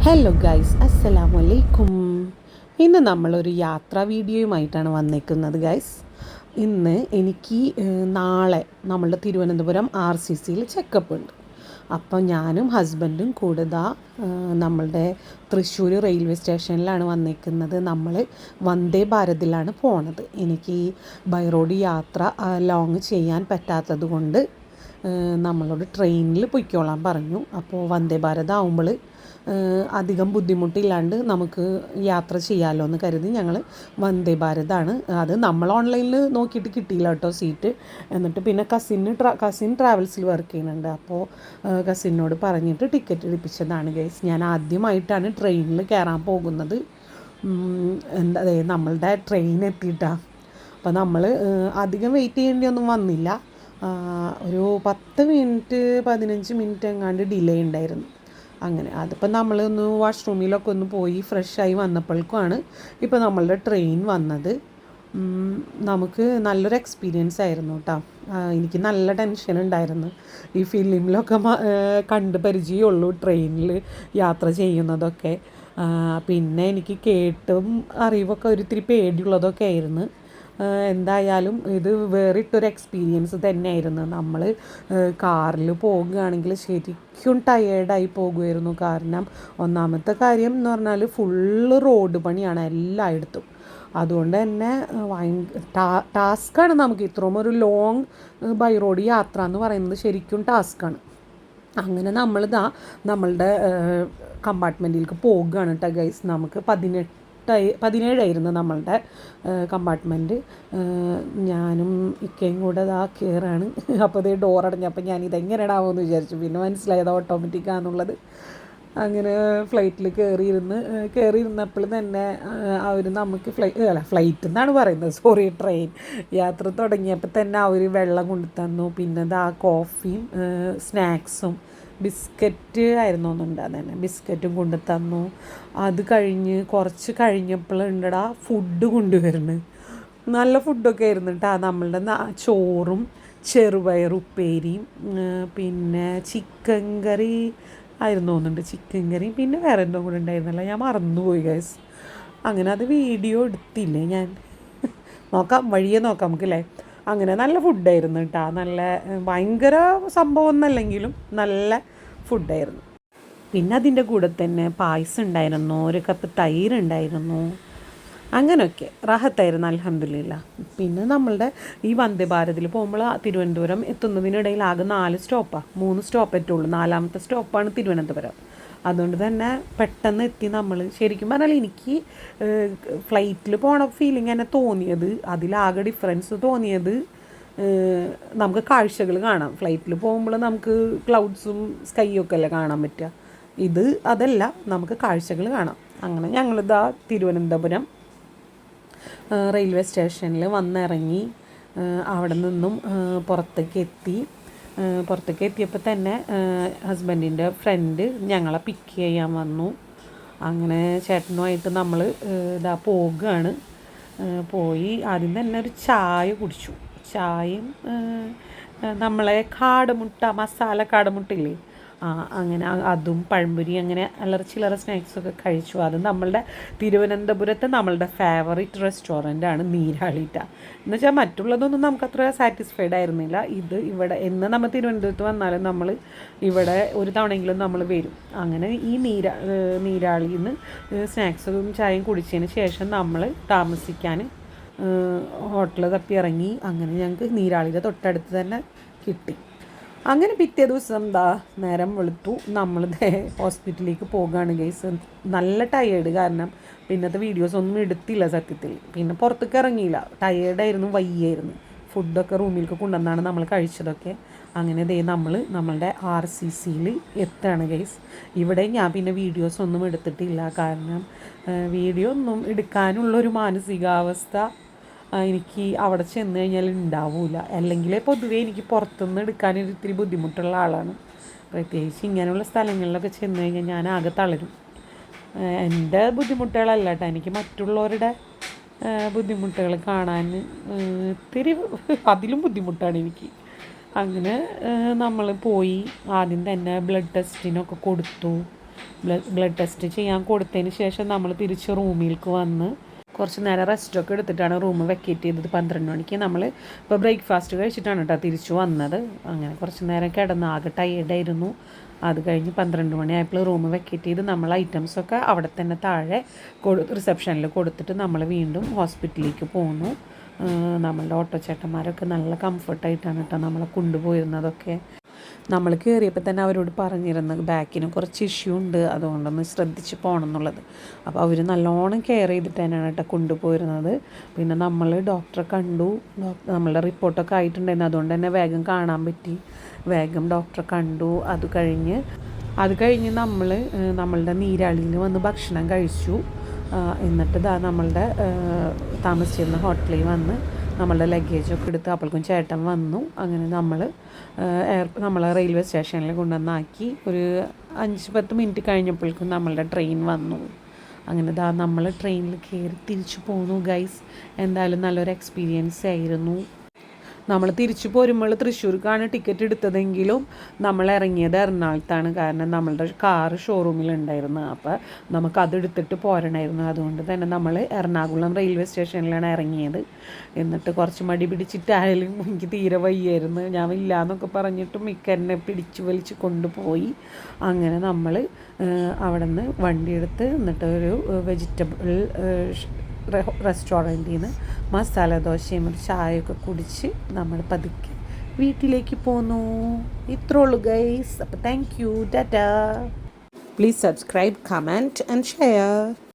Hello guys, അസ്സലാമു അലൈക്കും. ഇന്ന് നമ്മളൊരു യാത്രാ വീഡിയോയുമായിട്ടാണ് വന്നേക്കുന്നത് ഗൈസ്. ഇന്ന് എനിക്ക് നാളെ നമ്മളുടെ തിരുവനന്തപുരം RCCയിൽ ചെക്കപ്പ് ഉണ്ട്. അപ്പോൾ ഞാനും ഹസ്ബൻഡും കൂടെ നമ്മളുടെ തൃശ്ശൂർ റെയിൽവേ സ്റ്റേഷനിലാണ് വന്നേക്കുന്നത്. നമ്മൾ വന്ദേ ഭാരതിലാണ് പോണത്. എനിക്ക് ബൈ റോഡ് യാത്ര ലോങ് ചെയ്യാൻ പറ്റാത്തത് കൊണ്ട് നമ്മളോട് ട്രെയിനിൽ പൊയ്ക്കോളാൻ പറഞ്ഞു. അപ്പോൾ വന്ദേ ഭാരത് ആവുമ്പോൾ അധികം ബുദ്ധിമുട്ടില്ലാണ്ട് നമുക്ക് യാത്ര ചെയ്യാമല്ലോ എന്ന് കരുതി ഞങ്ങൾ വന്ദേ ഭാരതാണ്. അത് നമ്മൾ ഓൺലൈനിൽ നോക്കിയിട്ട് കിട്ടിയില്ല കേട്ടോ സീറ്റ്. എന്നിട്ട് പിന്നെ കസിൻ ട്രാവൽസിൽ വർക്ക് ചെയ്യുന്നുണ്ട്. അപ്പോൾ കസിനോട് പറഞ്ഞിട്ട് ടിക്കറ്റ് എടുപ്പിച്ചതാണ് ഗൈസ്. ഞാൻ ആദ്യമായിട്ടാണ് ട്രെയിനിൽ കയറാൻ പോകുന്നത്. നമ്മളുടെ ട്രെയിൻ എത്തിയിട്ടാണ്. അപ്പോൾ നമ്മൾ അധികം വെയിറ്റ് ചെയ്യേണ്ടിയൊന്നും വന്നില്ല. ഒരു 15 മിനിറ്റ് എങ്ങാണ്ട് ഡിലേ ഉണ്ടായിരുന്നു. അങ്ങനെ അതിപ്പോൾ നമ്മളൊന്ന് വാഷ്റൂമിലൊക്കെ ഒന്ന് പോയി ഫ്രഷായി വന്നപ്പോഴേക്കുമാണ് ഇപ്പോൾ നമ്മളുടെ ട്രെയിൻ വന്നത്. നമുക്ക് നല്ലൊരു എക്സ്പീരിയൻസ് ആയിരുന്നു കേട്ടോ. എനിക്ക് നല്ല ടെൻഷൻ ഉണ്ടായിരുന്നു. ഈ ഫിലിമിലൊക്കെ കണ്ട് പരിചയമുള്ളൂ ട്രെയിനിൽ യാത്ര ചെയ്യുന്നതൊക്കെ. പിന്നെ എനിക്ക് കേട്ടും അറിവൊക്കെ ഒരിത്തിരി പേടിയുള്ളതൊക്കെ ആയിരുന്നു. എന്തായാലും ഇത് വേറിട്ടൊരു എക്സ്പീരിയൻസ് തന്നെയായിരുന്നു. നമ്മൾ കാറിൽ പോകുകയാണെങ്കിൽ ശരിക്കും ടയേർഡായി പോകുമായിരുന്നു. കാരണം ഒന്നാമത്തെ കാര്യം എന്ന് പറഞ്ഞാൽ ഫുള്ള് റോഡ് പണിയാണ് എല്ലായിടത്തും. അതുകൊണ്ട് തന്നെ ടാസ്ക്കാണ്. നമുക്ക് ഇത്രയും ഒരു ലോങ് ബൈ റോഡ് യാത്ര എന്ന് പറയുന്നത് ശരിക്കും ടാസ്ക്കാണ്. അങ്ങനെ നമ്മളുടെ കമ്പാർട്ട്മെൻറ്റിലേക്ക് പോകുകയാണ് കേട്ടോ ഗൈസ്. നമുക്ക് 17 നമ്മളുടെ കമ്പാർട്ട്മെൻറ്റ്. ഞാനും ഇക്കയും കൂടെ കയറാണ്. അപ്പോൾ ഡോർ അടഞ്ഞപ്പോൾ ഞാനിതെങ്ങനെയാണാവുമെന്ന് വിചാരിച്ചു. പിന്നെ മനസ്സിലായത് ഓട്ടോമാറ്റിക്കാണെന്നുള്ളത്. അങ്ങനെ ഫ്ലൈറ്റിൽ കയറിയിരുന്നപ്പോൾ തന്നെ അവർ നമുക്ക് ഫ്ലൈറ്റ് എന്നാണ് പറയുന്നത്, ട്രെയിൻ യാത്ര തുടങ്ങിയപ്പോൾ തന്നെ അവർ വെള്ളം കൊണ്ടു തന്നു. പിന്നെ കോഫിയും സ്നാക്സും ബിസ്ക്കറ്റ് ആയിരുന്നു ഒന്നുണ്ടാകുന്നത്, ബിസ്ക്കറ്റും കൊണ്ടു തന്നു. അത് കുറച്ച് കഴിഞ്ഞപ്പോഴുണ്ടടാ ഫുഡ് കൊണ്ടുവരുന്നത്. നല്ല ഫുഡൊക്കെ ആയിരുന്നു കേട്ടോ. നമ്മളുടെ ചോറും ചെറുപയറുപ്പേരിയും പിന്നെ ചിക്കൻ കറി ആയിരുന്നു തോന്നുന്നുണ്ട്. ചിക്കൻ കറിയും പിന്നെ വേറെ എന്തോ കൂടെ ഉണ്ടായിരുന്നല്ലോ, ഞാൻ മറന്നുപോയി ഗൈസ്. അങ്ങനെ അത് വീഡിയോ എടുത്തില്ലേ ഞാൻ. വഴിയെ നോക്കാം നമുക്കല്ലേ. അങ്ങനെ നല്ല ഫുഡായിരുന്നു കേട്ടോ. നല്ല ഭയങ്കര സംഭവം ഒന്നല്ലെങ്കിലും നല്ല ഫുഡായിരുന്നു. പിന്നെ അതിൻ്റെ കൂടെ തന്നെ പായസം ഉണ്ടായിരുന്നു, ഒരു കപ്പ് തൈരുണ്ടായിരുന്നു. അങ്ങനെയൊക്കെ റാഹത്തായിരുന്നു അൽഹംദുലില്ലാ. പിന്നെ നമ്മളുടെ ഈ വന്ദേ ഭാരതിൽ പോകുമ്പോൾ തിരുവനന്തപുരം എത്തുന്നതിനിടയിൽ ആകെ 3 സ്റ്റോപ്പ് എത്തുള്ളൂ. 4ാമത്തെ സ്റ്റോപ്പാണ് തിരുവനന്തപുരം. അതുകൊണ്ട് തന്നെ പെട്ടെന്ന് എത്തി നമ്മൾ. ശരിക്കും പറഞ്ഞാൽ എനിക്ക് ഫ്ലൈറ്റിൽ പോണ ഫീലിംഗ് തന്നെ തോന്നിയത്, അതിലാകെ ഡിഫറൻസ് തോന്നിയത് നമുക്ക് കാഴ്ചകൾ കാണാം. ഫ്ലൈറ്റിൽ പോകുമ്പോൾ നമുക്ക് ക്ലൗഡ്സും സ്കൈയൊക്കെ അല്ലേ കാണാൻ പറ്റുക. അതല്ല, നമുക്ക് കാഴ്ചകൾ കാണാം. അങ്ങനെ ഞങ്ങളിതാ തിരുവനന്തപുരം റെയിൽവേ സ്റ്റേഷനിൽ വന്നിറങ്ങി. അവിടെ നിന്നും പുറത്തേക്ക് എത്തിയപ്പോൾ തന്നെ ഹസ്ബൻഡിൻ്റെ ഫ്രണ്ട് ഞങ്ങളെ പിക്ക് ചെയ്യാൻ വന്നു. അങ്ങനെ ചേട്ടനുമായിട്ട് നമ്മൾ പോകുകയാണ്. പോയി ആദ്യം തന്നെ ഒരു ചായ കുടിച്ചു. ചായയും നമ്മളെ മസാല കാടമുട്ടില്ലേ, അങ്ങനെ അതും പഴംപൊരി, അങ്ങനെ ചില്ലറ സ്നാക്സൊക്കെ കഴിച്ചു. അത് നമ്മളുടെ തിരുവനന്തപുരത്തെ നമ്മളുടെ ഫേവറേറ്റ് റെസ്റ്റോറൻ്റാണ് നീരാളിട്ട. എന്നുവെച്ചാൽ മറ്റുള്ളതൊന്നും നമുക്കത്ര സാറ്റിസ്ഫൈഡ് ആയിരുന്നില്ല. ഇവിടെ എന്ന് നമ്മൾ തിരുവനന്തപുരത്ത് വന്നാലും നമ്മൾ ഇവിടെ ഒരു തവണയെങ്കിലും നമ്മൾ വരും. അങ്ങനെ ഈ നീരാളിയിൽ നിന്ന് സ്നാക്സും ചായയും കുടിച്ചതിന് ശേഷം നമ്മൾ താമസിക്കാൻ ഹോട്ടൽ തപ്പി ഇറങ്ങി. അങ്ങനെ ഞങ്ങൾക്ക് നീരാളിയുടെ തൊട്ടടുത്ത് തന്നെ കിട്ടി. അങ്ങനെ പിറ്റേ ദിവസം നേരം വെളുത്തു, നമ്മൾ ഹോസ്പിറ്റലിലേക്ക് പോകുകയാണ് ഗൈസ്. നല്ല ടയേർഡ്, കാരണം പിന്നത്തെ വീഡിയോസ് ഒന്നും എടുത്തില്ല സത്യത്തിൽ. പിന്നെ പുറത്തേക്ക് ഇറങ്ങിയില്ല, ടയേർഡായിരുന്നു, വയ്യായിരുന്നു. ഫുഡൊക്കെ റൂമിലേക്ക് കൊണ്ടുവന്നാണ് നമ്മൾ കഴിച്ചതൊക്കെ. അങ്ങനെ നമ്മളുടെ RCCയിൽ എത്തുകയാണ് ഗൈസ്. ഇവിടെ ഞാൻ പിന്നെ വീഡിയോസ് ഒന്നും എടുത്തിട്ടില്ല, കാരണം വീഡിയോ ഒന്നും എടുക്കാനുള്ളൊരു മാനസികാവസ്ഥ എനിക്ക് അവിടെ ചെന്ന് കഴിഞ്ഞാൽ ഉണ്ടാവില്ല. അല്ലെങ്കിൽ പൊതുവേ എനിക്ക് പുറത്തുനിന്ന് എടുക്കാനൊരു ഇത്തിരി ബുദ്ധിമുട്ടുള്ള ആളാണ്. പ്രത്യേകിച്ച് ഇങ്ങനെയുള്ള സ്ഥലങ്ങളിലൊക്കെ ചെന്ന് കഴിഞ്ഞാൽ ഞാൻ ആകെ തളരും. എൻ്റെ ബുദ്ധിമുട്ടുകളല്ല കേട്ടോ, എനിക്ക് മറ്റുള്ളവരുടെ ബുദ്ധിമുട്ടുകൾ കാണാൻ ഇത്തിരി അതിലും ബുദ്ധിമുട്ടാണ് എനിക്ക്. അങ്ങനെ നമ്മൾ പോയി ആദ്യം തന്നെ ബ്ലഡ് ടെസ്റ്റിനൊക്കെ കൊടുത്തു. ബ്ലഡ് ടെസ്റ്റ് ചെയ്യാൻ കൊടുത്തതിന് ശേഷം നമ്മൾ തിരിച്ച് റൂമിലേക്ക് വന്ന് കുറച്ച് നേരം റെസ്റ്റൊക്കെ എടുത്തിട്ടാണ് റൂം വെക്കേറ്റ് ചെയ്തത്. 12 മണിക്ക് നമ്മൾ ഇപ്പോൾ ബ്രേക്ക്ഫാസ്റ്റ് കഴിച്ചിട്ടാണ് കേട്ടോ തിരിച്ചു വന്നത്. അങ്ങനെ കുറച്ച് നേരം കിടന്ന് ആകെ ടയേർഡായിരുന്നു. അത് കഴിഞ്ഞ് 12 മണിയായപ്പോൾ റൂം വെക്കേറ്റ് ചെയ്ത് നമ്മൾ ഐറ്റംസൊക്കെ അവിടെ തന്നെ താഴെ റിസപ്ഷനിൽ കൊടുത്തിട്ട് നമ്മൾ വീണ്ടും ഹോസ്പിറ്റലിലേക്ക് പോന്നു. നമ്മളുടെ ഓട്ടോ ചേട്ടന്മാരൊക്കെ നല്ല കംഫർട്ടായിട്ടാണ് കേട്ടോ നമ്മളെ കൊണ്ടുപോയിരുന്നതൊക്കെ. നമ്മൾ കയറിയപ്പോൾ തന്നെ അവരോട് പറഞ്ഞിരുന്നു ബാക്കിന് കുറച്ച് ഇഷ്യൂ ഉണ്ട്, അതുകൊണ്ടൊന്ന് ശ്രദ്ധിച്ച് പോകണം എന്നുള്ളത്. അപ്പോൾ അവർ നല്ലോണം കെയർ ചെയ്തിട്ട് തന്നെയാണ് കേട്ടോ കൊണ്ടുപോയിരുന്നത്. പിന്നെ നമ്മൾ ഡോക്ടറെ കണ്ടു, നമ്മളുടെ റിപ്പോർട്ടൊക്കെ ആയിട്ടുണ്ടായിരുന്നു, അതുകൊണ്ട് തന്നെ വേഗം കാണാൻ പറ്റി. വേഗം ഡോക്ടറെ കണ്ടു. അത് കഴിഞ്ഞ് നമ്മളുടെ നീരാളിയിൽ വന്ന് ഭക്ഷണം കഴിച്ചു. എന്നിട്ട് നമ്മളുടെ താമസിച്ചിരുന്ന ഹോട്ടലിൽ വന്ന് നമ്മളുടെ ലഗേജൊക്കെ എടുത്ത് അപ്പോഴേക്കും ചേട്ടൻ വന്നു. അങ്ങനെ നമ്മളെ റെയിൽവേ സ്റ്റേഷനിൽ കൊണ്ടുവന്നാക്കി. ഒരു 5-10 മിനിറ്റ് കഴിഞ്ഞപ്പോഴേക്കും നമ്മളുടെ ട്രെയിൻ വന്നു. അങ്ങനെ നമ്മൾ ട്രെയിനിൽ കയറി തിരിച്ചു പോന്നു ഗൈസ്. എന്തായാലും നല്ലൊരു എക്സ്പീരിയൻസ് ആയിരുന്നു. നമ്മൾ തിരിച്ചു പോരുമ്പോൾ തൃശ്ശൂർക്കാണ് ടിക്കറ്റ് എടുത്തതെങ്കിലും നമ്മൾ ഇറങ്ങിയത് എറണാകുളത്താണ്. കാരണം നമ്മളുടെ കാറ് ഷോറൂമിലുണ്ടായിരുന്നു. അപ്പോൾ നമുക്കതെടുത്തിട്ട് പോരണമായിരുന്നു. അതുകൊണ്ട് തന്നെ നമ്മൾ എറണാകുളം റെയിൽവേ സ്റ്റേഷനിലാണ് ഇറങ്ങിയത്. എന്നിട്ട് കുറച്ച് മടി പിടിച്ചിട്ടായാലും എനിക്ക് തീരെ വയ്യായിരുന്നു. ഞാൻ ഇല്ലയെന്നൊക്കെ പറഞ്ഞിട്ട് മിക്കന്നെ പിടിച്ച് വലിച്ച് കൊണ്ടുപോയി. അങ്ങനെ നമ്മൾ അവിടെ നിന്ന് വണ്ടിയെടുത്ത് എന്നിട്ട് ഒരു വെജിറ്റബിൾ റെസ്റ്റോറൻറ്റിൽ നിന്ന് മസാല ദോശയും ഒരു ചായയൊക്കെ കുടിച്ച് നമ്മൾ പതുക്കെ വീട്ടിലേക്ക് പോന്നു. ഇത്രേ ഉള്ളൂ ഗൈസ്. അപ്പോൾ thank you, Tata. Please subscribe, comment and share.